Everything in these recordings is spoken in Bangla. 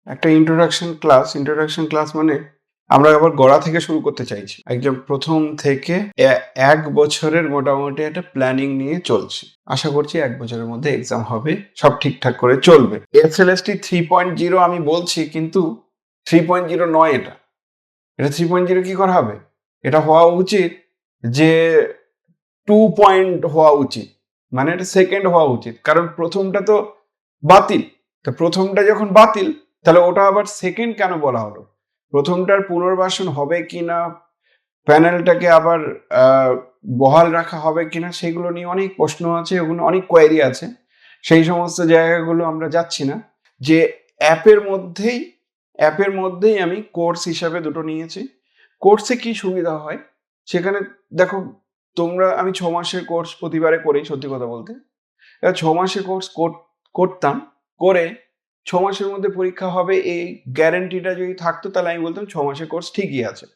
একটা ইন্ট্রোডাকশন ক্লাস মানে আমরা আবার গড়া থেকে শুরু করতে চাইছি। একদম প্রথম থেকে ১ বছরের মোটামুটি একটা প্ল্যানিং নিয়ে চলছি। আশা করছি ১ বছরের মধ্যে এক্সাম হবে, সব ঠিকঠাক করে চলবে। এসএলএসটি 3.0 আমি বলছি, কিন্তু 3.0 নয় এটা। এটা 3.0 কি করে হবে? এটা হওয়া উচিত যে 2 পয়েন্ট হওয়া উচিত। মানে এটা সেকেন্ড হওয়া উচিত। কারণ প্রথমটা তো বাতিল। তো প্রথমটা যখন বাতিল, তাহলে ওটা আবার সেকেন্ড কেন বলা হলো? প্রথমটার পুনর্বাসন হবে কিনা, প্যানেলটাকে আবার বহাল রাখা হবে কিনা, সেগুলো নিয়ে অনেক প্রশ্ন আছে, ওগুলো অনেক কোয়েরি আছে। সেই সমস্ত জায়গাগুলো আমরা যাচ্ছি না। যে অ্যাপের মধ্যেই আমি কোর্স হিসাবে দুটো নিয়েছি। কোর্সে কি সুবিধা হয় সেখানে দেখো, আমি 6 মাসের কোর্স প্রতিবারে করি, সত্যি কথা বলতে। 6 মাসের কোর্স করতাম, করে 6 মাসের মধ্যে পরীক্ষা হবে এই গ্যারান্টিটা যদি থাকতো, তাহলে আমি বলতাম 6 মাসের কোর্স ঠিকই আছে।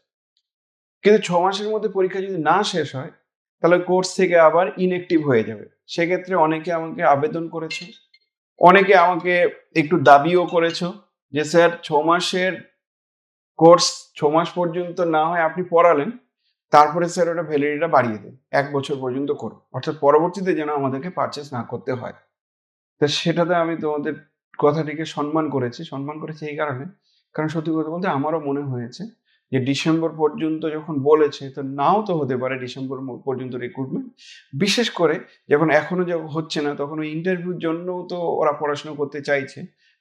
কিন্তু 6 মাসের মধ্যে পরীক্ষা যদি না শেষ হয়, তাহলে কোর্স থেকে আবার ইনঅ্যাক্টিভ হয়ে যাবে। সেক্ষেত্রে অনেকে আমাকে আবেদন করেছে, অনেকে আমাকে একটু দাবিও করেছ যে স্যার 6 মাসের কোর্স 6 মাস পর্যন্ত না হয় আপনি পড়ালেন, তারপরে স্যার ওটা ভ্যালিডিটিটা বাড়িয়ে দেন, 1 বছর পর্যন্ত করুন, অর্থাৎ পরবর্তীতে যেন আমাদেরকে পারচেস না করতে হয়। তো সেটাতে আমি তোমাদের কথাটিকে সম্মান করেছি এই কারণে, কারণ সত্যি কথা বলতে আমারও মনে হয়েছে যে ডিসেম্বর পর্যন্ত যখন বলেছে, তো নাও তো হতে পারে ডিসেম্বর পর্যন্ত রিক্রুটমেন্ট। বিশেষ করে যখন এখনো হচ্ছে না, তখন ওই ইন্টারভিউর জন্যও তো ওরা পড়াশোনা করতে চাইছে,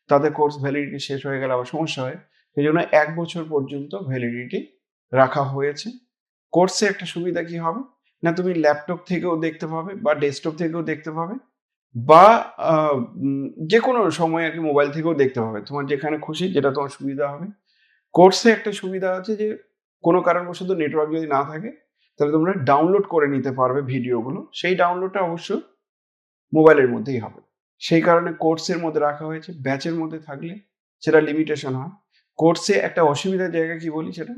তাদের কোর্স ভ্যালিডিটি শেষ হয়ে গেলে আবার সমস্যা হয়। সেই জন্য 1 বছর পর্যন্ত ভ্যালিডিটি রাখা হয়েছে। কোর্সে একটা সুবিধা কি হবে না, তুমি ল্যাপটপ থেকেও দেখতে পাবে বা ডেস্কটপ থেকেও দেখতে পাবে, বা যেকোনো সময় আরকি মোবাইল থেকেও দেখতে পাবে। তোমার যেখানে খুশি, যেটা তোমার সুবিধা হবে। কোর্সে একটা সুবিধা আছে যে কোনো কারণবশত নেটওয়ার্ক যদি না থাকে, তাহলে তোমরা ডাউনলোড করে নিতে পারবে ভিডিওগুলো। সেই ডাউনলোডটা অবশ্য মোবাইলের মধ্যেই হবে। সেই কারণে কোর্সের মধ্যে রাখা হয়েছে। ব্যাচের মধ্যে থাকলে সেটা লিমিটেশন হয়। কোর্সে একটা অসুবিধার জায়গা কি বলি সেটা?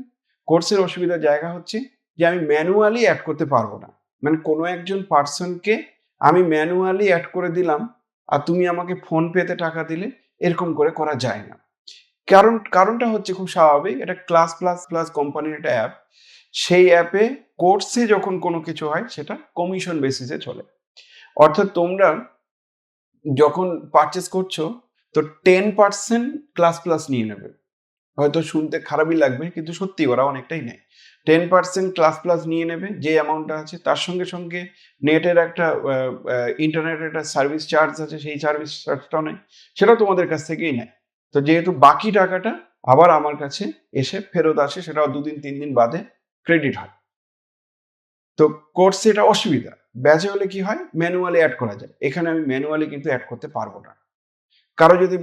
কোর্সের অসুবিধার জায়গা হচ্ছে যে আমি ম্যানুয়ালি এড করতে পারবো না। মানে কোনো একজন পার্সনকে আমি ম্যানুয়ালি এড করে দিলাম, আর তুমি আমাকে ফোনপেতে টাকা দিলে, এরকম করে করা যায় না। কারণটা হচ্ছে খুব স্বাভাবিক। এটা ক্লাস কোম্পানির একটা অ্যাপ। সেই অ্যাপে কোর্সে যখন কোনো কিছু হয়, সেটা কমিশন বেসিসে চলে। অর্থাৎ তোমরা যখন পারচেজ করছো, তো 10% ক্লাস নিয়ে নেবে। হয়তো শুনতে খারাপই লাগবে, কিন্তু সত্যি ওরা অনেকটাই নেয়। 10% ক্লাস নিয়ে নেবে, যে অ্যামাউন্টটা আছে তার সঙ্গে সঙ্গে নেটের একটা ইন্টারনেটের একটা সার্ভিস চার্জ আছে, সেই সার্ভিস চার্জটাও নেয়। সেটাও তোমাদের কাছ থেকেই নেয়। তো যেহেতু বাকি টাকাটা আবার আমার কাছে এসে ফেরত আসে, সেটাও 2 দিন 3 দিন বাদে ক্রেডিট হয়। তো কোর্সে এটা অসুবিধা। ব্যাচে হলে কি হয়, ম্যানুয়ালি অ্যাড করা যায়। এখানে আমি ম্যানুয়ালি কিন্তু অ্যাড করতে পারবো না। কারো যদি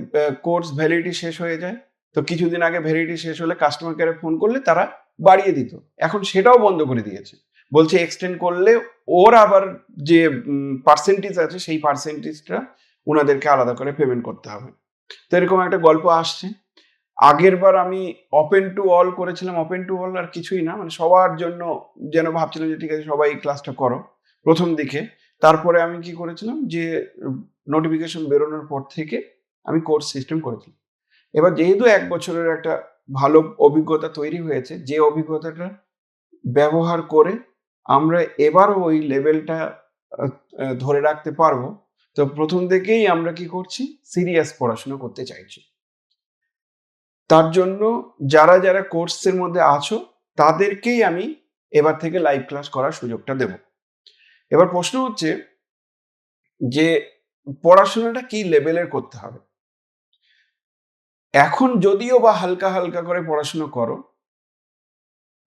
কোর্স ভ্যালিডিটি শেষ হয়ে যায়, তো কিছুদিন আগে ভ্যালিডিটি শেষ হলে কাস্টমার কেয়ারে ফোন করলে তারা বাড়িয়ে দিত। এখন সেটাও বন্ধ করে দিয়েছে। বলছে এক্সটেন্ড করলে ওর আবার যে পার্সেন্টেজ আছে, সেই পার্সেন্টেজটা উনাদেরকে আলাদা করে পেমেন্ট করতে হবে। তো এরকম একটা গল্প আসছে। আগেরবার আমি ওপেন টু অল করেছিলাম। ওপেন টু অল আর কিছুই না, মানে সবার জন্য যেন ভাবছিলাম যে ঠিক আছে সবাই ক্লাসটা করো প্রথম দিকে। তারপরে আমি কি করেছিলাম যে নোটিফিকেশন বেরোনোর পর থেকে আমি কোর্স সিস্টেম করেছিলাম। এবার যেহেতু 1 বছরের একটা ভালো অভিজ্ঞতা তৈরি হয়েছে, যে অভিজ্ঞতাটা ব্যবহার করে আমরা এবারও ওই লেভেলটা আ আ ধরে রাখতে পারবো। তো প্রথম থেকেই আমরা কি করছি, সিরিয়াস পড়াশোনা করতে চাইছি। তার জন্য যারা কোর্সের মধ্যে আছো, তাদেরকেই আমি এবার থেকে লাইভ ক্লাস করার সুযোগটা দেব। এবার প্রশ্ন হচ্ছে যে পড়াশোনাটা কি লেভেলের করতে হবে? এখন যদিও বা হালকা করে পড়াশোনা করো,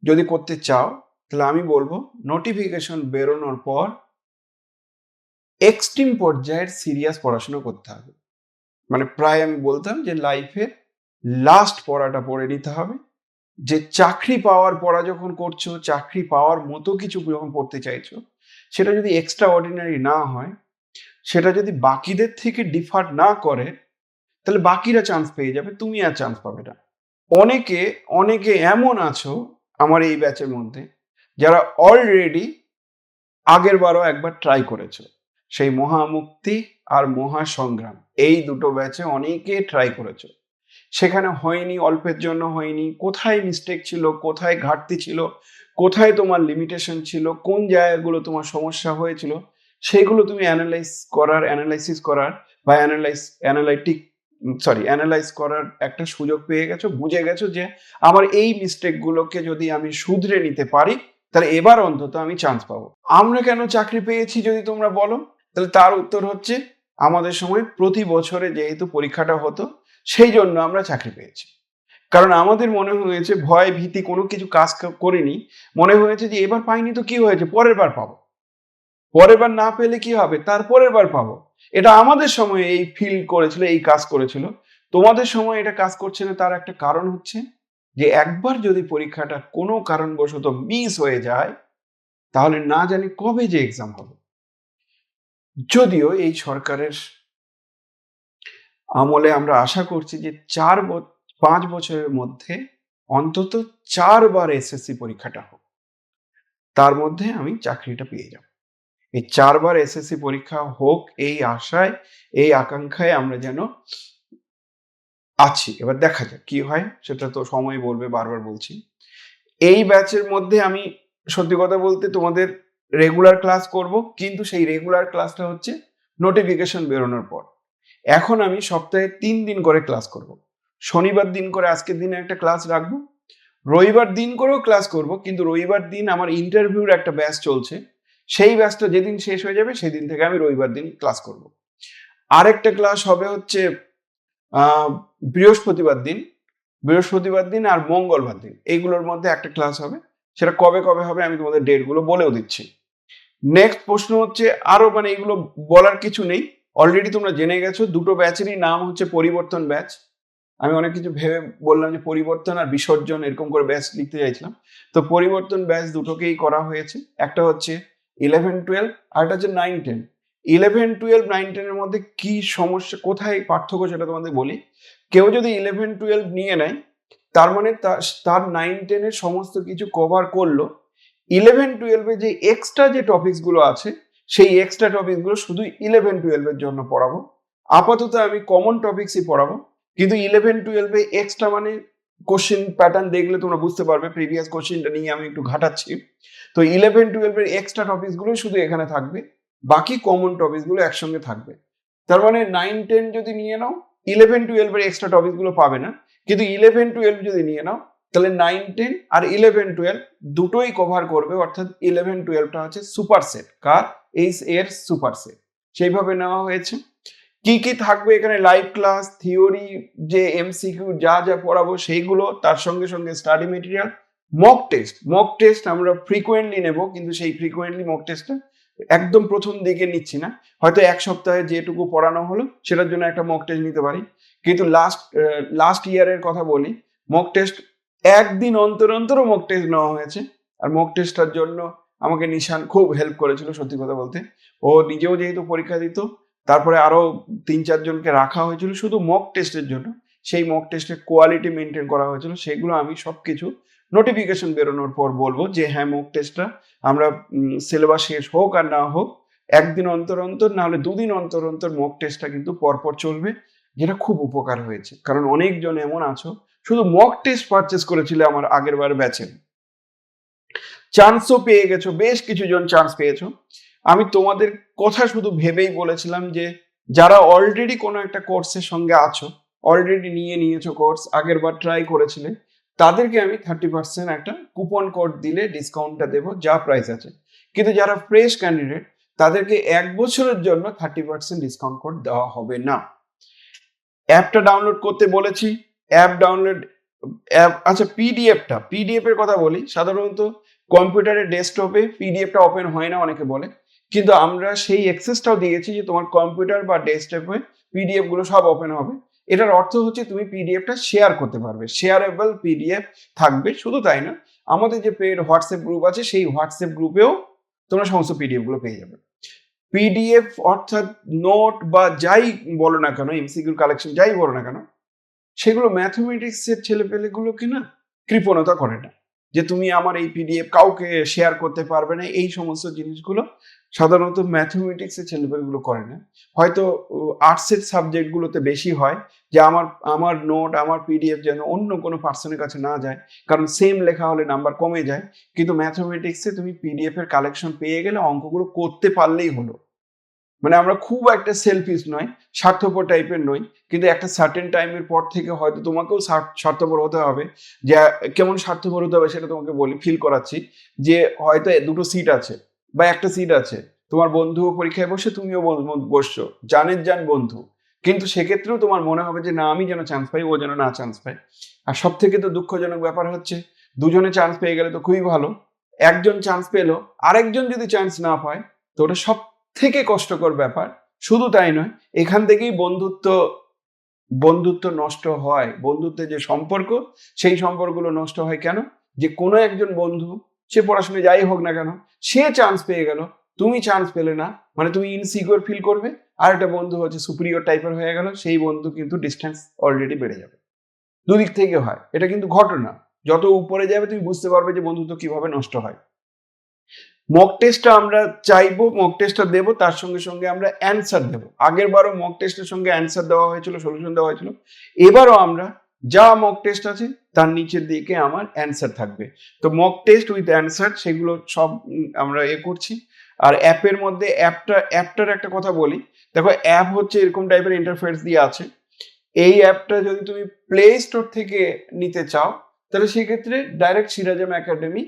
যদি করতে চাও, তাহলে আমি বলব নোটিফিকেশন বেরোনোর পর এক্সট্রিম পর্যায়ের সিরিয়াস পড়াশোনা করতে হবে। মানে প্রায় আমি বলতাম যে লাইফের লাস্ট পড়াটা পড়ে নিতে হবে। যে চাকরি পাওয়ার পড়া যখন করছো, চাকরি পাওয়ার মতো কিছু যখন পড়তে চাইছো, সেটা যদি এক্সট্রা অর্ডিনারি না হয়, সেটা যদি বাকিদের থেকে ডিফার না করে, তাহলে বাকিরা চান্স পেয়ে যাবে, তুমি আর চান্স পাবে না। অনেকে এমন আছো আমার এই ব্যাচের মধ্যে, যারা অলরেডি আগেরবারও একবার ট্রাই করেছো। সেই মহামুক্তি আর মহাসংগ্রাম, এই দুটো ব্যাচে অনেকে ট্রাই করেছো। সেখানে হয়নি, অল্পের জন্য হয়নি, কোথায় মিস্টেক ছিল, কোথায় ঘাটতি ছিল, কোথায় তোমার লিমিটেশন ছিল, কোন জায়গাগুলো তোমার সমস্যা হয়েছিল, সেগুলো তুমি অ্যানালাইসিস করার বা অ্যানালাইজ করার একটা সুযোগ পেয়ে গেছো, বুঝে গেছো যে আমার এই মিস্টেকগুলোকে যদি আমি শুধরে নিতে পারি তাহলে এবার অন্তত আমি চান্স পাবো। আমরা কেন চাকরি পেয়েছি যদি তোমরা বলো, তাহলে তার উত্তর হচ্ছে আমাদের সময় প্রতি বছরে যেহেতু পরীক্ষাটা হতো সেই জন্য আমরা চাকরি পেয়েছি। কারণ আমাদের মনে হয়েছে ভয় ভীতি কোনো কিছু কাজ করিনি, মনে হয়েছে যে এবার পাইনি তো কি হয়েছে, পরের বার পাবো, পরের বার না পেলে কি হবে, তারপরের বার পাবো। এটা আমাদের সময় এই ফিল করেছিল, এই কাজ করেছিল। তোমাদের সময় এটা কাজ করছে না, তার একটা কারণ হচ্ছে যে একবার যদি পরীক্ষাটা কোনো কারণবশত মিস হয়ে যায় তাহলে না জানি কবে যে এক্সাম হবে। যদিও এই সরকারের আমলে আমরা আশা করছি যে 5 বছরের মধ্যে অন্তত 4 বার এসএসসি পরীক্ষাটা হোক, তার মধ্যে আমি চাকরিটা পেয়ে যাব। এই 4 বার এসএসসি পরীক্ষা হোক এই আশায়, এই আকাঙ্ক্ষায় আমরা যেন আছি। এবার দেখা যাক কি হয়, সেটা তো সময় বলবে, বারবার বলছি। এই ব্যাচের মধ্যে আমি সত্যি কথা বলতে তোমাদের রেগুলার ক্লাস করব, কিন্তু সেই রেগুলার ক্লাসটা হচ্ছে নোটিফিকেশন বেরোনোর পর। এখন আমি সপ্তাহে 3 দিন করে ক্লাস করব। শনিবার দিন করে আজকের দিনে একটা ক্লাস রাখবো, রবিবার দিন করেও ক্লাস করব, কিন্তু রবিবার দিন আমার ইন্টারভিউর একটা ব্যাচ চলছে, সেই ব্যাচটা যেদিন শেষ হয়ে যাবে সেদিন থেকে আমি রবিবার দিন ক্লাস করব। আরেকটা ক্লাস হবে হচ্ছে বৃহস্পতিবার দিন আর মঙ্গলবার দিন, এইগুলোর মধ্যে একটা ক্লাস হবে। সেটা কবে কবে হবে আমি তোমাদের ডেটগুলো বলেও দিচ্ছি। নেক্সট প্রশ্ন হচ্ছে, আরো মানে এগুলো বলার কিছু নেই, অলরেডি তোমরা জেনে গেছো। দুটো ব্যাচেরই নাম হচ্ছে পরিবর্তন ব্যাচ। আমি অনেক কিছু ভেবে বললাম যে পরিবর্তন আর বিসর্জন এরকম করে ব্যাচ লিখতে চাইছিলাম, তো পরিবর্তন ব্যাচ দুটোকেই করা হয়েছে। একটা হচ্ছে 11-12 আর একটা হচ্ছে 9-10। 11-12-9-10 এর মধ্যে কি সমস্যা, কোথায় পার্থক্য সেটা তোমাদের বলি। কেউ যদি 11-12 নিয়ে নেয় তার মানে তার 9-10 এর সমস্ত কিছু কভার করলো। 11-12 যে এক্সট্রা যে টপিকস গুলো আছে সেই এক্সট্রা টপিকস গুলো শুধু 11-12 এর জন্য পড়াবো। আপাতত আমি কমন টপিকসই পড়াবো, কিন্তু 11-12 এক্সট্রা মানে কোশ্চেন প্যাটার্ন দেখলে তোমরা বুঝতে পারবে, প্রিভিয়াস কোশ্চেনটা নিয়ে আমি একটু ঘাটাচ্ছি। তো 11-12 এক্সট্রা টপিকস গুলো শুধু এখানে থাকবে, বাকি কমন টপিকস গুলো একসঙ্গে থাকবে। তার মানে 9-10 যদি নিয়ে নাও 11-12 এক্সট্রা টপিকস গুলো পাবে না, কিন্তু 11-12 যদি নিয়ে নাও তাহলে 9-10 আর 11-12 দুটোই কভার করবে। অর্থাৎ 11-12টা হচ্ছে সুপার সেট, কার এইচ এর সুপার সেট, সেইভাবে নেওয়া হয়েছে। কি কি থাকবে এখানে, লাইভ ক্লাস, থিওরি, যে এমসিকিউ যা যা পড়াবো সেইগুলো, তার সঙ্গে সঙ্গে স্টাডি মেটেরিয়াল, মক টেস্ট আমরা ফ্রিকোয়েন্টলি নেব, কিন্তু সেই ফ্রিকোয়েন্টলি মক টেস্টটা একদম প্রথম দিকে নিচ্ছি না, হয়তো এক সপ্তাহে যেটুকু পড়ানো হলো সেটার জন্য একটা মক টেস্ট নিতে পারি। কিন্তু লাস্ট ইয়ারের কথা বলি, মক টেস্ট একদিন অন্তর অন্তরও মক টেস্ট নেওয়া হয়েছে। আর মক টেস্টটার জন্য আমাকে নিশান খুব হেল্প করেছিল সত্যি কথা বলতে। ও নিজেও যেহেতু পরীক্ষা দিত, তারপরে আরো 3-4 জনকে রাখা হয়েছিল শুধু মক টেস্টের জন্য। সেই মক টেস্টের কোয়ালিটি মেনটেন করা হয়েছিল, সেগুলো আমি সবকিছু নোটিফিকেশন বেরোনোর পর বলবো যে হ্যাঁ মক টেস্টটা আমরা সিলেবাস শেষ হোক আর না হোক একদিন অন্তর অন্তর না হলে 2 দিন অন্তর অন্তর মক টেস্টটা কিন্তু পরপর চলবে, যেটা খুব উপকার হয়েছে। কারণ অনেকজন এমন আছো শুধু মক টেস্ট পারচেস করেছিলে আমার আগের বার ব্যাচে, চান্সও পেয়ে গেছো, বেশ কিছু জন চান্স পেয়েছো। আমি তোমাদের কথা শুধু ভেবেই বলেছিলাম যে যারা অলরেডি কোনো একটা কোর্সের সঙ্গে আছো, অলরেডি নিয়ে নিয়েছো কোর্স, আগের বার ট্রাই করেছিলে, তাদেরকে আমি 30% একটা কুপন কোড দিলে ডিসকাউন্টটা দেবো যা প্রাইস আছে। কিন্তু যারা ফ্রেশ ক্যান্ডিডেট তাদেরকে 1 বছরের জন্য 30% ডিসকাউন্ট কোড দেওয়া হবে না। অ্যাপটা ডাউনলোড করতে বলেছি, অ্যাপ ডাউনলোড আচ্ছা পিডিএফ এর কথা বলি। সাধারণত কম্পিউটারের ডেস্কটপে পিডিএফটা ওপেন হয় না অনেকে বলে, কিন্তু আমরা সেই অ্যাক্সেসটাও দিয়েছি যে তোমার কম্পিউটার বা ডেস্কটপে পিডিএফ গুলো সব ওপেন হবে। এটার অর্থ হচ্ছে তুমি পিডিএফটা শেয়ার করতে পারবে, শেয়ারেবল পিডিএফ থাকবে। শুধু তাই না, আমাদের যে পেড হোয়াটসঅ্যাপ গ্রুপ আছে সেই হোয়াটসঅ্যাপ গ্রুপেও তোমরা সমস্ত পিডিএফ গুলো পেয়ে যাবে। পিডিএফ অর্থাৎ নোট বা যাই বলো না কেন, এমসিকিউ কালেকশন যাই বলো না কেন, সেগুলো ম্যাথমেটিক্সের ছেলেপেলেগুলোকে না কৃপণতা করে না। যে তুমি আমার এই পিডিএফ কাউকে শেয়ার করতে পারবে না, এই সমস্ত জিনিসগুলো সাধারণত ম্যাথমেটিক্সের ছেলেপেলেগুলো করে না। হয়তো আর্টসের সাবজেক্টগুলোতে বেশি হয় যে আমার নোট, আমার পিডিএফ যেন অন্য কোনো পার্সনের কাছে না যায়, কারণ সেম লেখা হলে নাম্বার কমে যায়। কিন্তু ম্যাথমেটিক্সে তুমি পিডিএফ এর কালেকশন পেয়ে গেলে অঙ্কগুলো করতে পারলেই হলো। মানে আমরা খুব একটা সেলফিশ নয়, স্বার্থপর টাইপের নই, কিন্তু একটা সার্টেন টাইমের পর থেকে হয়তো তোমাকেও স্বার্থপর হতে হবে। যে কেমন স্বার্থপর হতে হবে সেটা তোমাকে বলি, ফিল করাচ্ছি। যে হয়তো দুটো সিট আছে বা একটা সিট আছে, তোমার বন্ধু পরীক্ষায় বসে, তুমিও বসছো, জান বন্ধু, কিন্তু সেক্ষেত্রেও তোমার মনে হবে যে না, আমি যেন চান্স পাই, ও যেন না চান্স পায়। আর সব থেকে তো দুঃখজনক ব্যাপার হচ্ছে, দুজনে চান্স পেয়ে গেলে তো খুবই ভালো, একজন চান্স পেলো, আরেকজন যদি চান্স না পায়, তো ওটা সব থেকে কষ্টকর ব্যাপার। শুধু তাই নয়, এখান থেকেই বন্ধুত্ব নষ্ট হয়। বন্ধুত্বের যে সম্পর্ক, সেই সম্পর্কগুলো নষ্ট হয় কেন? যে কোনো একজন বন্ধু, সে পড়াশোনায় যাই হোক না কেন, সে চান্স পেয়ে গেল, তুমি চান্স পেলে না, মানে তুমি ইনসিকিউর ফিল করবে। আর একটা বন্ধু হচ্ছে সুপিরিয়র টাইপের হয়ে গেল, সেই বন্ধু কিন্তু ডিস্টেন্স অলরেডি বেড়ে যাবে। দুদিক থেকে হয়, এটা কিন্তু ঘটনা। যত উপরে যাবে তুমি বুঝতে পারবে যে বন্ধুত্ব কিভাবে নষ্ট হয়। মক টেস্টটা আমরা চাইবো, মক টেস্টটা দেবো, তার সঙ্গে সঙ্গে আমরা অ্যান্সার দেবো। আগের বারও মক টেস্টের সঙ্গে অ্যান্সার দেওয়া হয়েছিল, সলিউশন দেওয়া হয়েছিল। এবারও আমরা যা মক টেস্ট আছে তার নিচের দিকে আমার অ্যান্সার থাকবে। তো মক টেস্ট উইথ অ্যান্সার, সেগুলো সব আমরা করছি। আর অ্যাপের মধ্যে অ্যাপটার একটা কথা বলি। দেখো, অ্যাপ হচ্ছে এরকম টাইপের ইন্টারফেস দিয়ে আছে। এই অ্যাপটা যদি তুমি প্লে স্টোর থেকে নিতে চাও, তাহলে সেক্ষেত্রে ডাইরেক্ট সিরাজাম একাডেমি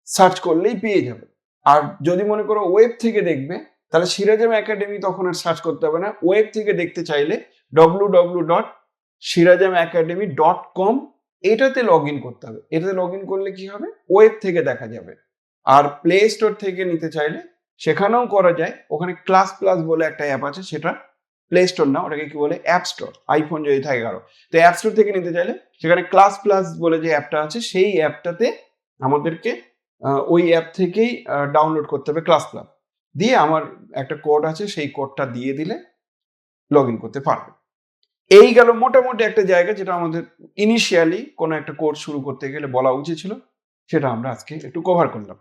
সার্চ করলেই পেয়ে যাবে। আর যদি মনে করো ওয়েব থেকে দেখবে, তাহলে সিরাজাম একাডেমি তখন আর সার্চ করতে হবে না। ওয়েব থেকে দেখতে চাইলে www.sirazamacademy.com এটাতে লগ ইন করতে হবে। এটাতে লগ ইন করলে কি হবে, ওয়েব থেকে দেখা যাবে। আর প্লে স্টোর থেকে নিতে চাইলে সেখানেও করা যায়। ওখানে ক্লাস প্লাস বলে একটা অ্যাপ আছে, সেটা প্লে স্টোর না, ওটাকে কি বলে, অ্যাপ স্টোর, আইফোন যদি থাকে কারো। তো অ্যাপ স্টোর থেকে নিতে চাইলে সেখানে ক্লাস প্লাস বলে যে অ্যাপটা আছে, সেই অ্যাপটাতে আমাদেরকে ওই অ্যাপ থেকেই ডাউনলোড করতে হবে ক্লাস প্লাস। দিয়ে আমার একটা কোড আছে, সেই কোডটা দিয়ে দিলে লগ ইন করতে পারবে। এই গেল মোটামুটি একটা জায়গা, যেটা আমাদের ইনিশিয়ালি কোনো একটা কোর্স শুরু করতে গেলে বলা উচিত ছিল, সেটা আমরা আজকে একটু কভার করলাম।